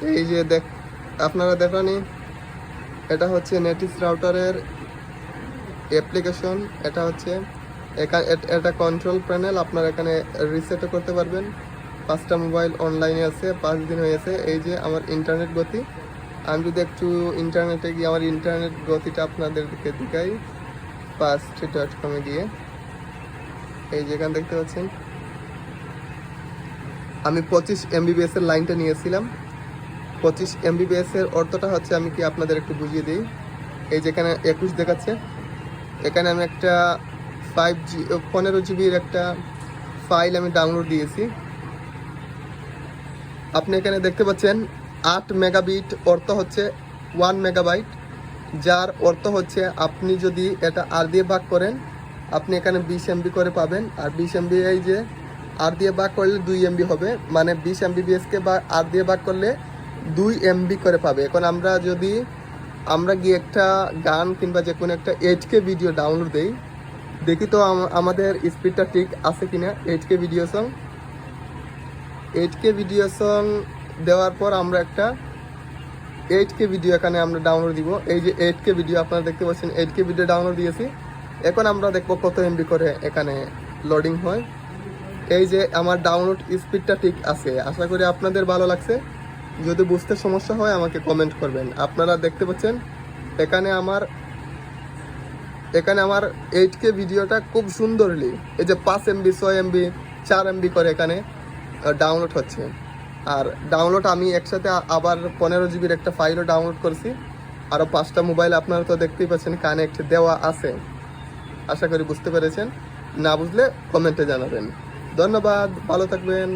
এই যে আপনারা দেখানি, এটা হচ্ছে নেটিস রাউটারের অ্যাপ্লিকেশন। এটা হচ্ছে এটা কন্ট্রোল প্যানেল। আপনারা এখানে রিসেটও করতে পারবেন। 5টা মোবাইল অনলাইনে আছে, 5 দিন হয়েছে। এই যে আমার ইন্টারনেট গতি, আমি যদি একটু ইন্টারনেটে গিয়ে আমার ইন্টারনেট গতিটা আপনাদেরকে দেখাই, fast.com-এ গিয়ে এই যে এখানে দেখতে পাচ্ছেন আমি 25 MBps এর লাইনটা নিয়েছিলাম। 25 MBps এর অর্থটা হচ্ছে, আমি কি আপনাদের একটু বুঝিয়ে দিই। এই যেখানে 21 দেখাচ্ছে, এখানে আমি একটা 15 জিবির একটা ফাইল আমি ডাউনলোড দিয়েছি। আপনি এখানে দেখতে পাচ্ছেন 8 মেগাবিট অর্থ হচ্ছে 1 মেগাবাইট, যার অর্থ হচ্ছে আপনি যদি এটা আর দিয়ে ভাগ করেন, আপনি এখানে 20 MB করে পাবেন। আর 20 MB এই যে আর দিয়ে ভাগ করলে 2 MB হবে, মানে 20 MBPS-কে বা আর দিয়ে ভাগ করলে 2 MB করে পাবে। এখন আমরা গিয়ে একটা গান কিংবা যে কোনো একটা 8K ভিডিও ডাউনলোড দেই, দেখি তো আমাদের স্পিডটা ঠিক আছে কিনা। 8K ভিডিও সং দেওয়ার পর আমরা একটা 8K ভিডিও এখানে আমরা ডাউনলোড দিব। এই যে 8K ভিডিও আপনারা দেখতে পাচ্ছেন, 8K ভিডিও ডাউনলোড দিয়েছি। এখন আমরা দেখবো কত MB করে এখানে লোডিং হয়। এই যে আমার ডাউনলোড স্পিডটা ঠিক আছে। আশা করি আপনাদের ভালো লাগছে। যদি বুঝতে সমস্যা হয় আমাকে কমেন্ট করবেন। আপনারা দেখতে পাচ্ছেন এখানে আমার 8K ভিডিওটা খুব সুন্দরলি, এই যে 5 MB 6 MB 4 MB করে এখানে ডাউনলোড হচ্ছে। আর ডাউনলোড আমি একসাথে আবার 15 জিবির একটা ফাইলও ডাউনলোড করছি। আরও 5টা মোবাইল আপনারা তো দেখতেই পাচ্ছেন কানেক্ট দেওয়া আছে। আশা করি বুঝতে পেরেছেন। না বুঝলে কমেন্টে জানাবেন। ধন্যবাদ, ভালো থাকবেন।